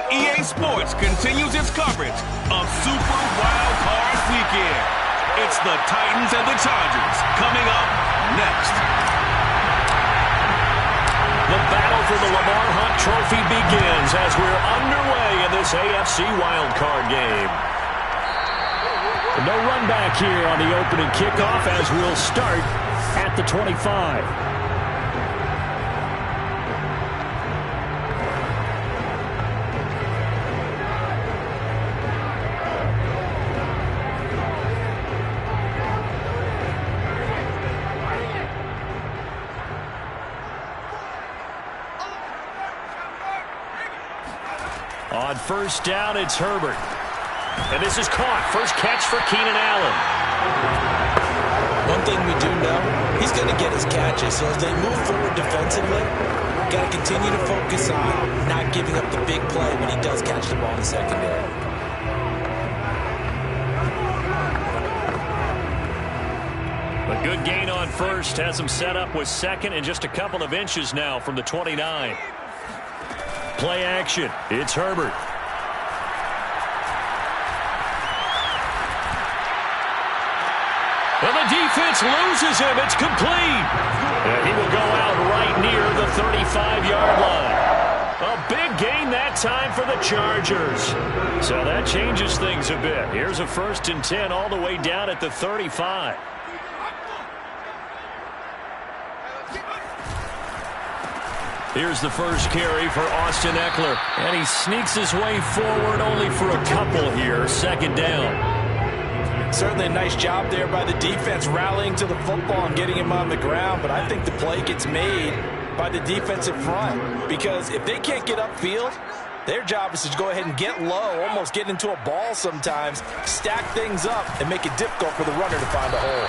and EA Sports continues its coverage of Super Wild Card Weekend. It's the Titans and the Chargers coming up next. The battle for the Lamar Hunt Trophy begins as we're underway in this AFC Wild Card game. No run back here on the opening kickoff as we'll start at the 25. On first down, it's Herbert. And this is caught. First catch for Keenan Allen. One thing we do know, he's going to get his catches. So as they move forward defensively, got to continue to focus on not giving up the big play when he does catch the ball in the secondary. A good gain on first has him set up with second and just a couple of inches now from the 29. Play action. It's Herbert. And the defense loses him. It's complete. And he will go out right near the 35-yard line. A big gain that time for the Chargers. So that changes things a bit. Here's a 1st and 10 all the way down at the 35. Here's the first carry for Austin Ekeler. And he sneaks his way forward only for a couple here. 2nd down. Certainly a nice job there by the defense rallying to the football and getting him on the ground. But I think the play gets made by the defensive front. Because if they can't get upfield, their job is to go ahead and get low, almost get into a ball sometimes, stack things up, and make it difficult for the runner to find a hole.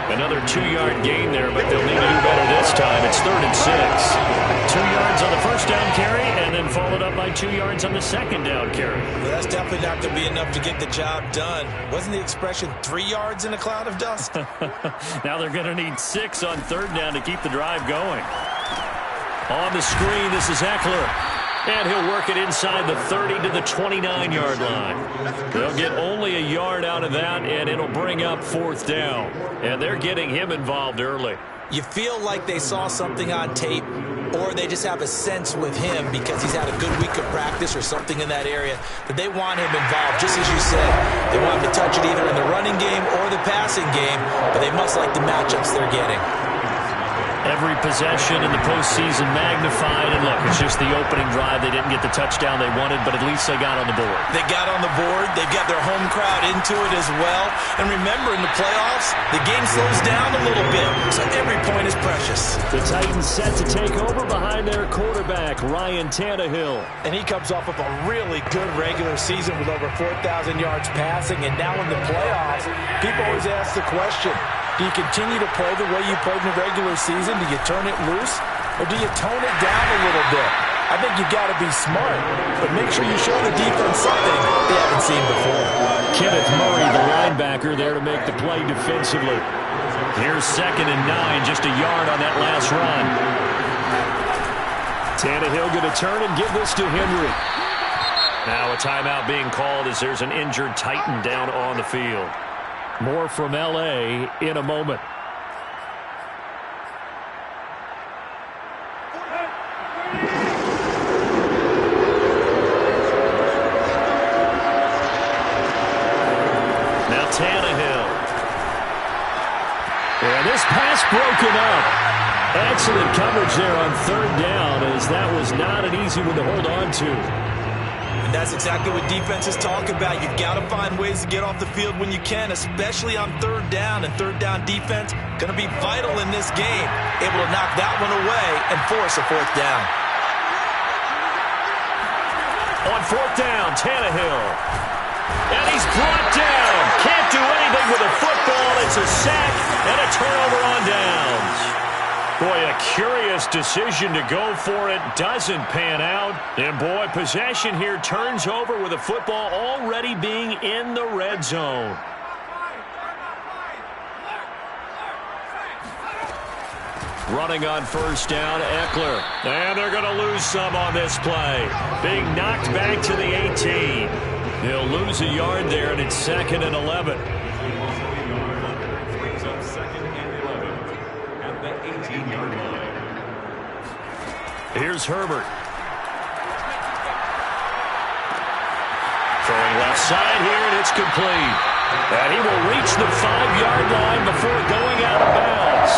Another 2-yard gain there, but they'll need to do better this time. It's 3rd and 6. 2 yards on the first down carry, and then followed up by 2 yards on the 2nd down carry. Well, that's definitely not going to be enough to get the job done. Wasn't the expression 3 yards in a cloud of dust? Now they're going to need 6 on 3rd down to keep the drive going. On the screen, this is Ekeler. And he'll work it inside the 30 to the 29-yard line. They'll get only a yard out of that, and it'll bring up 4th down. And they're getting him involved early. You feel like they saw something on tape, or they just have a sense with him because he's had a good week of practice or something in that area that they want him involved. Just as you said, they want him to touch it either in the running game or the passing game, but they must like the matchups they're getting. Every possession in the postseason magnified. And look, it's just the opening drive. They didn't get the touchdown they wanted, but at least they got on the board. They got on the board. They've got their home crowd into it as well. And remember, in the playoffs, the game slows down a little bit, so every point is precious. The Titans set to take over behind their quarterback, Ryan Tannehill. And he comes off of a really good regular season with over 4,000 yards passing. And now in the playoffs, people always ask the question, do you continue to play the way you played in the regular season? Do you turn it loose? Or do you tone it down a little bit? I think you've got to be smart, but make sure you show the defense something they haven't seen before. Kenneth Murray, the linebacker, there to make the play defensively. Here's 2nd and 9, just a yard on that last run. Tannehill going to turn and give this to Henry. Now a timeout being called as there's an injured Titan down on the field. More from L.A. in a moment. Now Tannehill. And this pass broken up. Excellent coverage there on 3rd down, as that was not an easy one to hold on to. That's exactly what defenses talk about. You've got to find ways to get off the field when you can, especially on 3rd down. And 3rd down defense going to be vital in this game. Able to knock that one away and force a 4th down. On 4th down, Tannehill. And he's brought down. Can't do anything with a football. It's a sack and a turnover on downs. Boy, a curious decision to go for it. Doesn't pan out. And boy, possession here turns over with the football already being in the red zone. Running on first down, Eckler. And they're going to lose some on this play. Being knocked back to the 18. He'll lose a yard there, and it's 2nd and 11. Here's Herbert. Throwing left side here, and it's complete. And he will reach the 5-yard line before going out of bounds.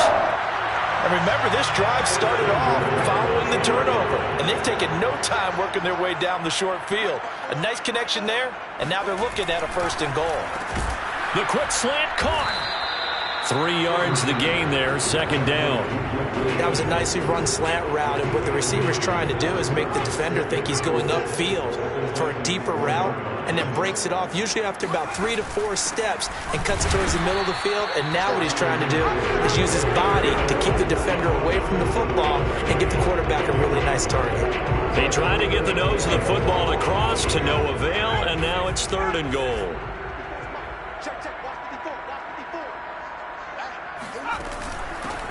And remember, this drive started off following the turnover, and they've taken no time working their way down the short field. A nice connection there, and now they're looking at a 1st and goal. The quick slant caught. 3 yards the gain there, 2nd down. That was a nicely run slant route, and what the receiver's trying to do is make the defender think he's going upfield for a deeper route, and then breaks it off, usually after about 3 to 4 steps, and cuts towards the middle of the field. And now what he's trying to do is use his body to keep the defender away from the football and give the quarterback a really nice target. They tried to get the nose of the football across to no avail, and now it's 3rd and goal.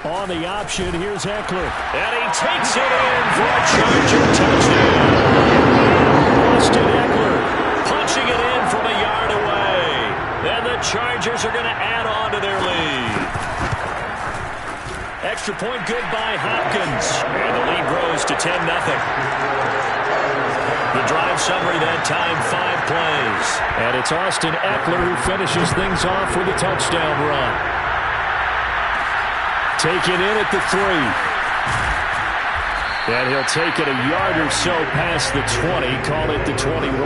On the option, here's Eckler. And he takes it in for a Charger touchdown. Austin Eckler punching it in from a yard away. And the Chargers are going to add on to their lead. Extra point good by Hopkins. And the lead grows to 10-0. The drive summary that time, 5 plays. And it's Austin Eckler who finishes things off with a touchdown run. Taken in at the 3. And he'll take it a yard or so past the 20, call it the 21.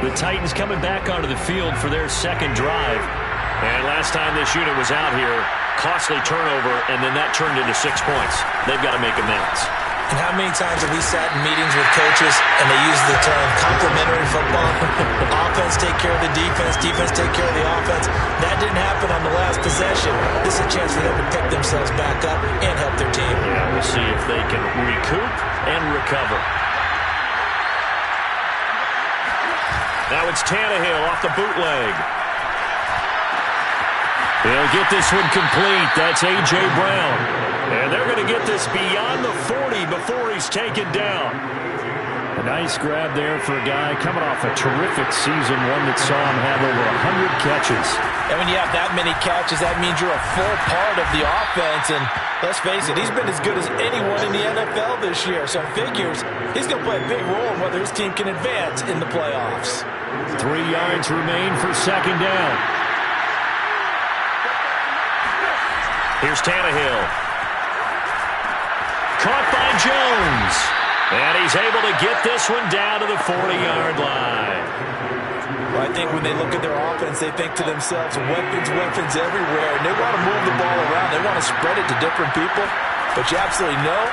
The Titans coming back onto the field for their 2nd drive. And last time this unit was out here, costly turnover, and then that turned into 6 points. They've got to make amends. And how many times have we sat in meetings with coaches and they use the term complementary football? Offense take care of the defense, defense take care of the offense. That didn't happen on the last possession. This is a chance for them to pick themselves back up and help their team. Yeah, we'll see if they can recoup and recover. Now it's Tannehill off the bootleg. He'll get this one complete. That's A.J. Brown. And they're going to get this beyond the 40 before he's taken down. A nice grab there for a guy coming off a terrific season, one that saw him have over 100 catches. And when you have that many catches, that means you're a full part of the offense. And let's face it, he's been as good as anyone in the NFL this year. So figures he's going to play a big role in whether his team can advance in the playoffs. 3 yards remain for 2nd down. Here's Tannehill. Caught by Jones. And he's able to get this one down to the 40-yard line. Well, I think when they look at their offense, they think to themselves, weapons, weapons everywhere. And they want to move the ball around. They want to spread it to different people. But you absolutely know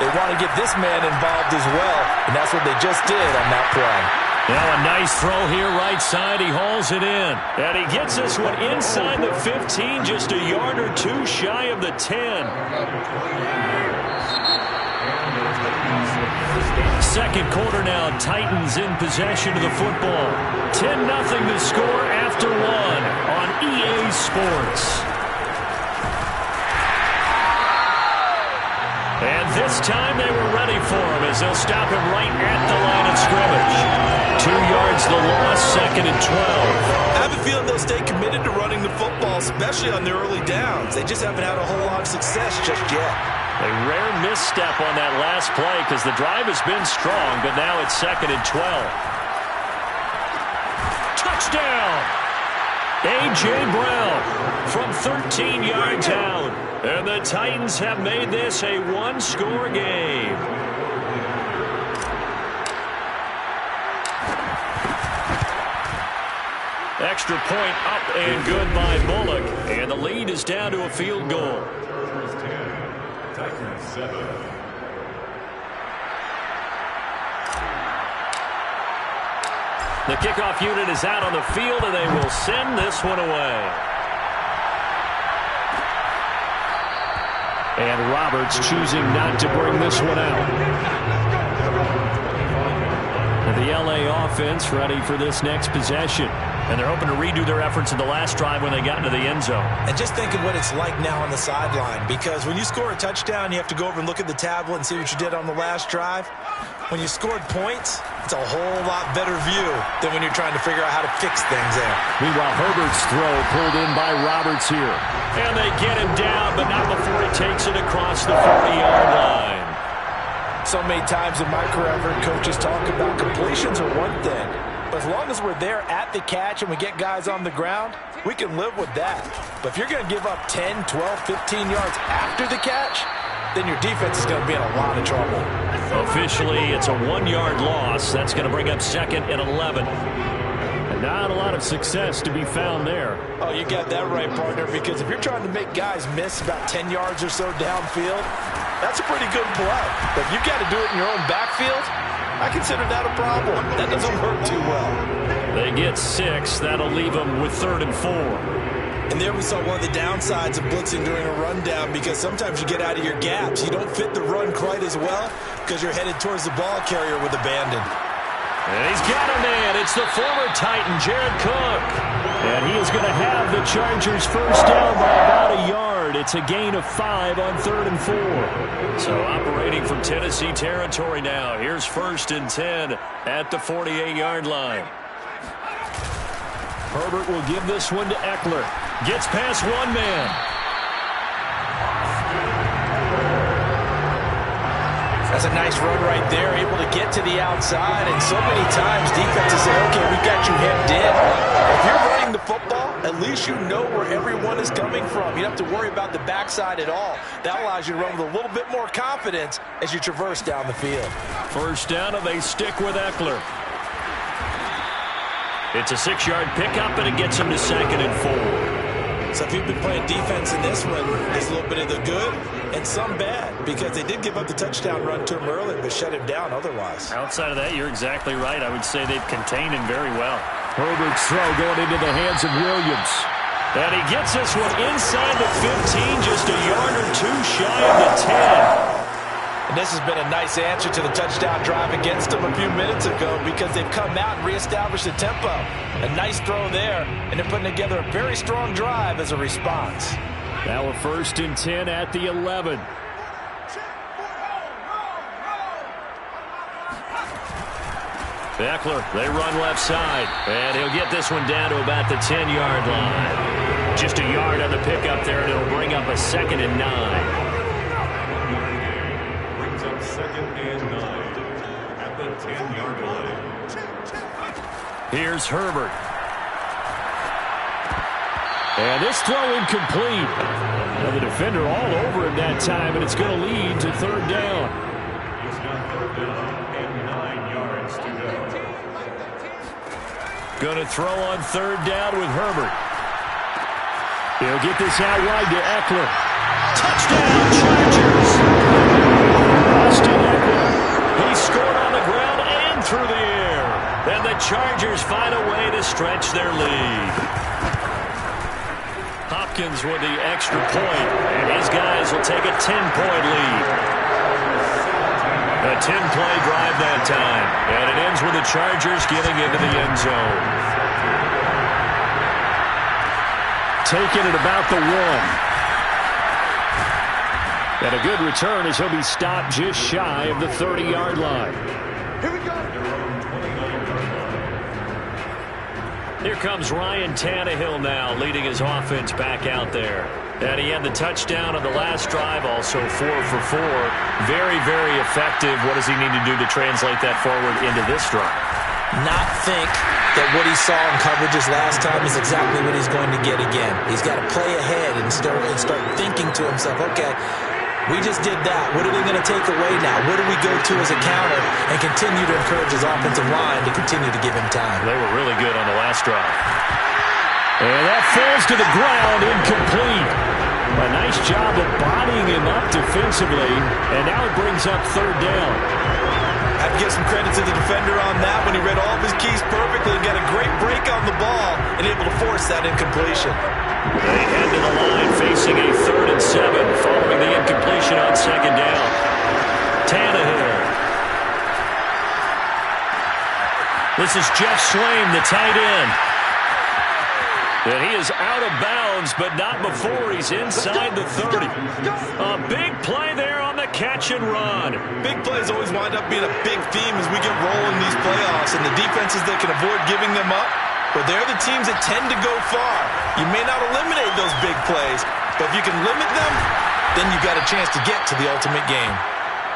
they want to get this man involved as well. And that's what they just did on that play. Now a nice throw here right side. He hauls it in. And he gets this one inside the 15, just a yard or 2 shy of the 10. Second quarter now, Titans in possession of the football. 10-0 to score after 1 on EA Sports. And this time they were ready for him as they'll stop him right at the line of scrimmage. 2 yards the loss, 2nd and 12. I have a feeling they'll stay committed to running the football, especially on their early downs. They just haven't had a whole lot of success just yet. A rare misstep on that last play because the drive has been strong, but now it's 2nd and 12. Touchdown! A.J. Brown from 13 yards out. And the Titans have made this a 1-score game. Extra point up and good by Bullock. And the lead is down to a field goal. Titans 7. The kickoff unit is out on the field, and they will send this one away. And Roberts choosing not to bring this one out. The LA offense ready for this next possession. And they're hoping to redo their efforts in the last drive when they got into the end zone. And just think of what it's like now on the sideline, because when you score a touchdown, you have to go over and look at the tablet and see what you did on the last drive. When you scored points, it's a whole lot better view than when you're trying to figure out how to fix things there. Meanwhile, Herbert's throw pulled in by Roberts here. And they get him down, but not before he takes it across the 40-yard line. So many times in my career, I've heard coaches talk about completions are one thing, but as long as we're there at the catch and we get guys on the ground, we can live with that. But if you're going to give up 10, 12, 15 yards after the catch, then your defense is going to be in a lot of trouble. Officially, it's a 1-yard loss. That's going to bring up 2nd and 11. And not a lot of success to be found there. Oh, you got that right, partner, because if you're trying to make guys miss about 10 yards or so downfield, that's a pretty good play. But if you've got to do it in your own backfield, I consider that a problem. That doesn't work too well. They get 6. That'll leave them with 3rd and 4. And there we saw one of the downsides of blitzing during a rundown, because sometimes you get out of your gaps. You don't fit the run quite as well because you're headed towards the ball carrier with abandon. And he's got a man. It's the former Titan, Jared Cook. And he is going to have the Chargers first down by about a yard. It's a gain of 5 on 3rd and 4. So operating from Tennessee territory now. Here's 1st and 10 at the 48-yard line. Herbert will give this one to Eckler. Gets past one man. That's a nice run right there, able to get to the outside. And so many times defenses say, okay, we've got you hemmed in. If you're running the football, at least you know where everyone is coming from. You don't have to worry about the backside at all. That allows you to run with a little bit more confidence as you traverse down the field. First down, and they stick with Eckler. It's a 6-yard pickup, and it gets him to 2nd and 4. So if you've been playing defense in this one, there's a little bit of the good and some bad, because they did give up the touchdown run to him earlier, but shut him down otherwise. Outside of that, you're exactly right. I would say they've contained him very well. Herbert's throw going into the hands of Williams. And he gets this one inside the 15, just a yard or two shy of the 10. And this has been a nice answer to the touchdown drive against them a few minutes ago, because they've come out and reestablished the tempo. A nice throw there, and they're putting together a very strong drive as a response. Now a 1st and 10 at the 11. Eckler, they run left side, and he'll get this one down to about the 10-yard line. Just a yard on the pickup there, and it'll bring up a 2nd and 9. Brings up 2nd and 9 at the 10-yard line. Here's Herbert. And this throw incomplete. Now the defender all over him that time, and it's going to lead to 3rd down. He's got 3rd down and 9 yards to go. Going to throw on 3rd down with Herbert. He'll get this out wide to Eckler. Touchdown, Chargers! Austin Eckler. He scored on the ground and through the air. And the Chargers find a way to stretch their lead. Hopkins with the extra point, and his guys will take a 10-point lead. A 10-play drive that time, and it ends with the Chargers getting into the end zone. Taking it about the 1. And a good return as he'll be stopped just shy of the 30-yard line. Here we go. Here comes Ryan Tannehill now, leading his offense back out there. And he had the touchdown on the last drive, also 4 for 4. Very, very effective. What does he need to do to translate that forward into this drive? Not think that what he saw in coverages last time is exactly what he's going to get again. He's got to play ahead and start thinking to himself, okay, we just did that. What are they going to take away now? What do we go to as a counter? And continue to encourage his offensive line to continue to give him time. They were really good on the last drive. And that falls to the ground, incomplete. A nice job of bodying him up defensively. And now it brings up 3rd down. I have to give some credit to the defender on that when he read all of his keys perfectly and got a great break on the ball and able to force that incompletion. They head to the line facing a 3rd and 7 following the incompletion on 2nd down. Tannehill. This is Jeff Swaim, the tight end. And he is out of bounds, but not before he's inside the 30. A big play there on the catch and run. Big plays always wind up being a big theme as we get rolling these playoffs, and the defenses that can avoid giving them up, well, they're the teams that tend to go far. You may not eliminate those big plays, but if you can limit them, then you've got a chance to get to the ultimate game.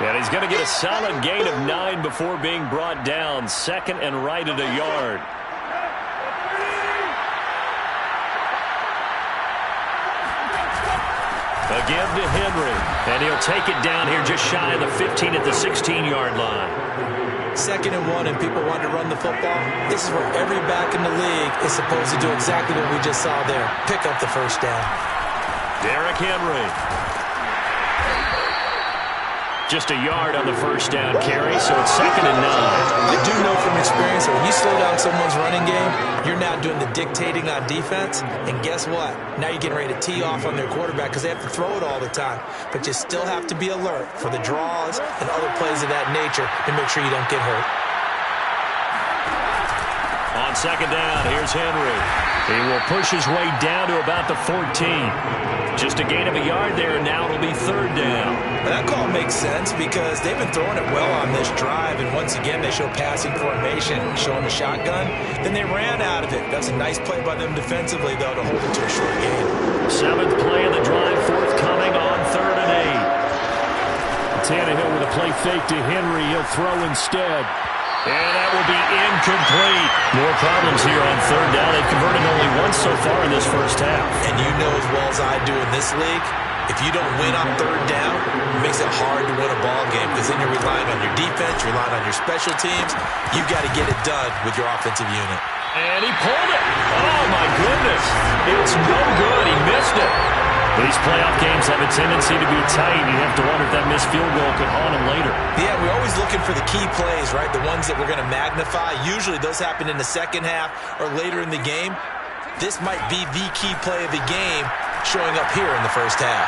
And he's going to get a solid gain of 9 before being brought down. Second and right at a yard. Again to Henry, and he'll take it down here just shy of the 15 at the 16-yard line. 2nd and 1, and people want to run the football. This is where every back in the league is supposed to do exactly what we just saw there. Pick up the first down. Derrick Henry. Just a yard on the first down carry, so it's 2nd and 9. I do know from experience that when you slow down someone's running game, you're now doing the dictating on defense, and guess what? Now you're getting ready to tee off on their quarterback because they have to throw it all the time. But you still have to be alert for the draws and other plays of that nature to make sure you don't get hurt. On 2nd down, here's Henry. He will push his way down to about the 14. Just a gain of a yard there, and now it'll be 3rd down. That call makes sense because they've been throwing it well on this drive, and once again they show passing formation, showing the shotgun. Then they ran out of it. That's a nice play by them defensively, though, to hold it to a short gain. 7th play of the drive, forthcoming on 3rd and 8. Tannehill with a play fake to Henry. He'll throw instead. And that will be incomplete. More problems here on 3rd down. They've converted only once so far in this first half. And you know as well as I do in this league, if you don't win on 3rd down, it makes it hard to win a ball game because then you're relying on your defense, you're relying on your special teams. You've got to get it done with your offensive unit. And he pulled it. Oh, my goodness. It's no good. He missed it. These playoff games have a tendency to be tight. You have to wonder if that missed field goal could haunt him later. Yeah, we're always looking for the key plays, right? The ones that we're going to magnify. Usually those happen in the second half or later in the game. This might be the key play of the game showing up here in the first half.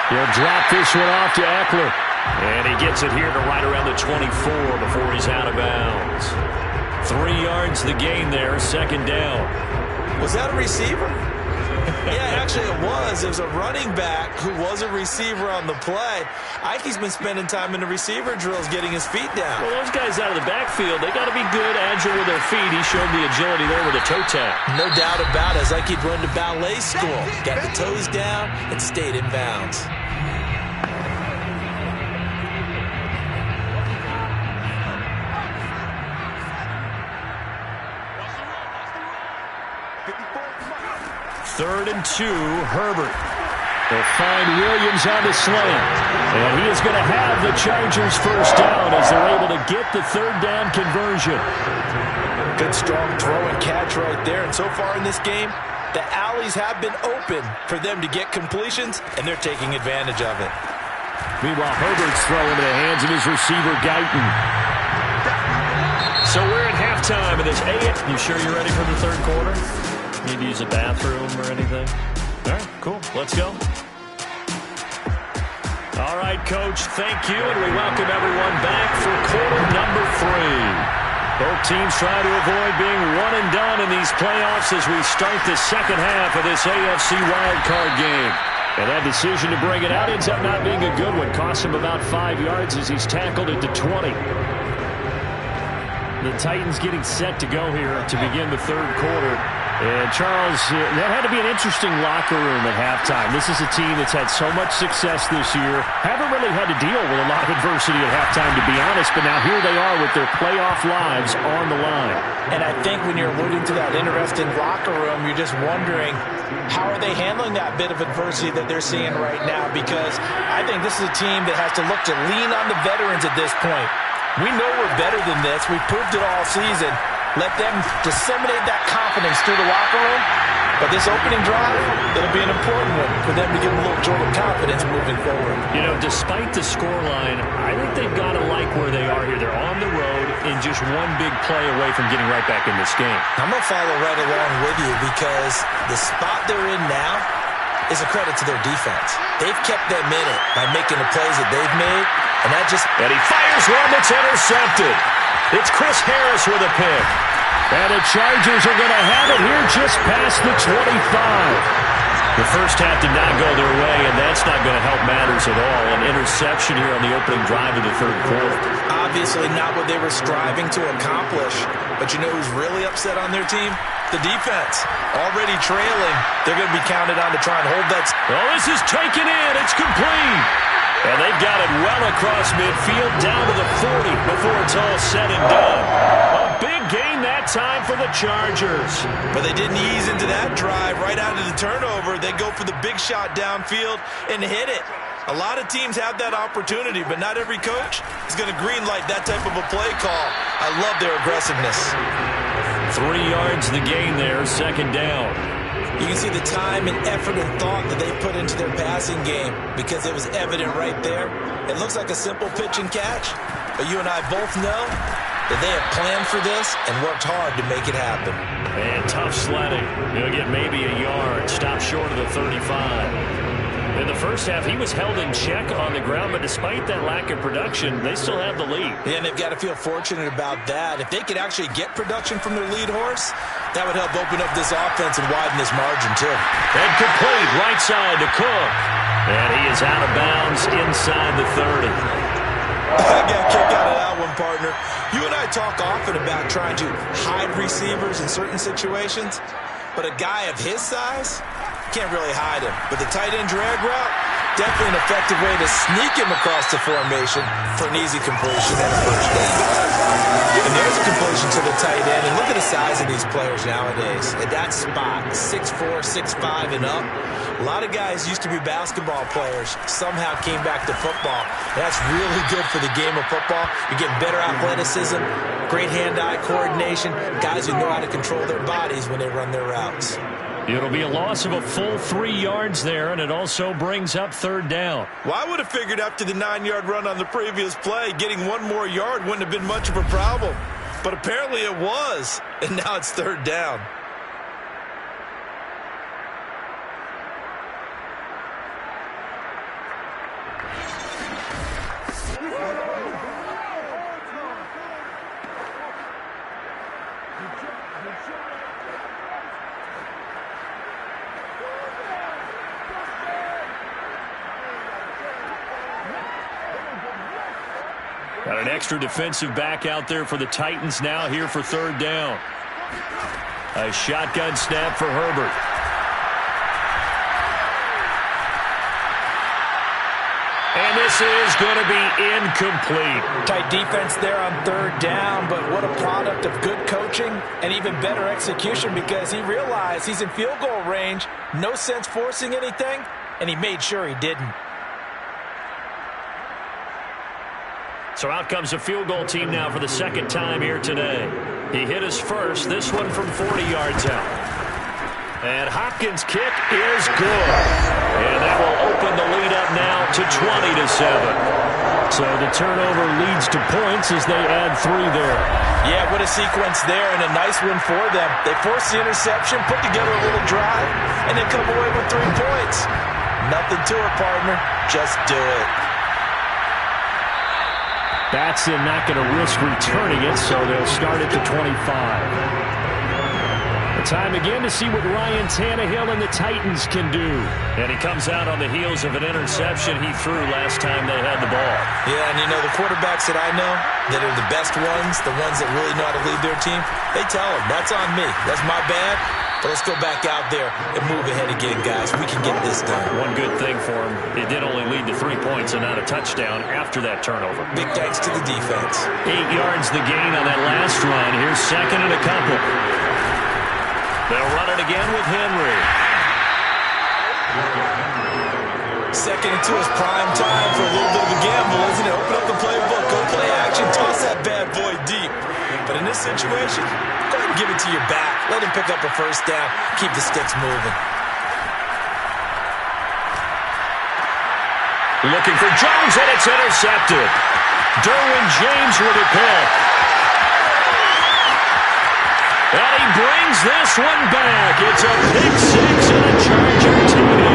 He'll drop this one off to Eckler. And he gets it here to right around the 24 before he's out of bounds. 3 yards the gain there, 2nd down. Was that a receiver? Yeah, actually it was. It was a running back who was a receiver on the play. Ike's been spending time in the receiver drills getting his feet down. Well, those guys out of the backfield, they got to be good, agile with their feet. He showed the agility there with a toe tap. No doubt about it. It's like he'd run to ballet school. Got the toes down and stayed in bounds. Third and 2, Herbert. They'll find Williams on the slant. And he is going to have the Chargers first down as they're able to get the 3rd down conversion. Good strong throw and catch right there. And so far in this game, the alleys have been open for them to get completions, and they're taking advantage of it. Meanwhile, Herbert's throwing into the hands of his receiver, Guyton. So we're at halftime of this. You sure you're ready for the 3rd quarter? Need to use a bathroom or anything? All right, cool. Let's go. All right, Coach, thank you, and we welcome everyone back for quarter number 3. Both teams try to avoid being one and done in these playoffs as we start the second half of this AFC wildcard game. And that decision to bring it out ends up not being a good one. Costs him about 5 yards as he's tackled at the 20. The Titans getting set to go here to begin the 3rd quarter. And, Charles, that had to be an interesting locker room at halftime. This is a team that's had so much success this year. Haven't really had to deal with a lot of adversity at halftime, to be honest. But now here they are with their playoff lives on the line. And I think when you're alluding to that interesting locker room, you're just wondering, how are they handling that bit of adversity that they're seeing right now? Because I think this is a team that has to look to lean on the veterans at this point. We know we're better than this. We've proved it all season. Let them disseminate that confidence through the locker room. But this opening drive, it'll be an important one for them to give them a little jolt of confidence moving forward. You know, despite the scoreline, I think they've got to like where they are here. They're on the road and just one big play away from getting right back in this game. I'm going to follow right along with you because the spot they're in now is a credit to their defense. They've kept them in it by making the plays that they've made, and that just... And he fires one that's intercepted. It's Chris Harris with a pick. And the Chargers are going to have it here just past the 25. The first half did not go their way, and that's not going to help matters at all. An interception here on the opening drive of the third quarter. Obviously not what they were striving to accomplish. But you know who's really upset on their team? The defense. Already trailing. They're going to be counted on to try and hold that. Oh, this is taken in. It's complete. And they've got it well across midfield down to the 40 before it's all said and done. A big gain that time for the Chargers. But they didn't ease into that drive right out of the turnover. They go for the big shot downfield and hit it. A lot of teams have that opportunity, but not every coach is going to greenlight that type of a play call. I love their aggressiveness. 3 yards the gain there, second down. You can see the time and effort and thought that they put into their passing game because it was evident right there. It looks like a simple pitch and catch, but you and I both know that they have planned for this and worked hard to make it happen. And tough sledding. He'll get maybe a yard. Stop short of the 35. In the first half, he was held in check on the ground, but despite that lack of production, they still have the lead. Yeah, and they've got to feel fortunate about that. If they could actually get production from their lead horse, that would help open up this offense and widen this margin, too. And complete, right side to Cook. And he is out of bounds inside the 30. I got a kick out of that one, partner. You and I talk often about trying to hide receivers in certain situations, but a guy of his size can't really hide him. But the tight end drag route, definitely an effective way to sneak him across the formation for an easy completion and a first down. And there's a completion to the tight end. And look at the size of these players nowadays. At that spot, 6'4", 6'5", and up. A lot of guys used to be basketball players, somehow came back to football. That's really good for the game of football. You're getting better athleticism, great hand-eye coordination, guys who know how to control their bodies when they run their routes. It'll be a loss of a full 3 yards there, and it also brings up third down. Well, I would have figured after the 9-yard run on the previous play, getting 1 more yard wouldn't have been much of a problem. But apparently it was, and now it's third down. Got an extra defensive back out there for the Titans now here for third down. A shotgun snap for Herbert. And this is going to be incomplete. Tight defense there on third down, but what a product of good coaching and even better execution because he realized he's in field goal range, no sense forcing anything, and he made sure he didn't. So out comes a field goal team now for the second time here today. He hit his first, this one from 40 yards out. And Hopkins' kick is good. And that will open the lead up now to 20-7. So the turnover leads to points as they add 3 there. Yeah, what a sequence there and a nice one for them. They force the interception, put together a little drive, and then come away with 3 points. Nothing to it, partner. Just do it. Batson not going to risk returning it, so they'll start at the 25. The time again to see what Ryan Tannehill and the Titans can do. And he comes out on the heels of an interception he threw last time they had the ball. Yeah, and you know, the quarterbacks that I know that are the best ones, the ones that really know how to lead their team, they tell them, that's on me. That's my bad. But let's go back out there and move ahead again, guys. We can get this done. One good thing for him, it did only lead to 3 points and not a touchdown after that turnover. Big thanks to the defense. 8 yards the gain on that last run. Here's second and a couple. They'll run it again with Henry. Second and 2 is prime time for a little bit of a gamble, isn't it? Open up the playbook, go play action, toss that bad boy deep. But in this situation, go ahead and give it to your back. Let him pick up a first down. Keep the sticks moving. Looking for Jones, and it's intercepted. Derwin James with a pick. And he brings this one back. It's a pick 6 and a Charger TD.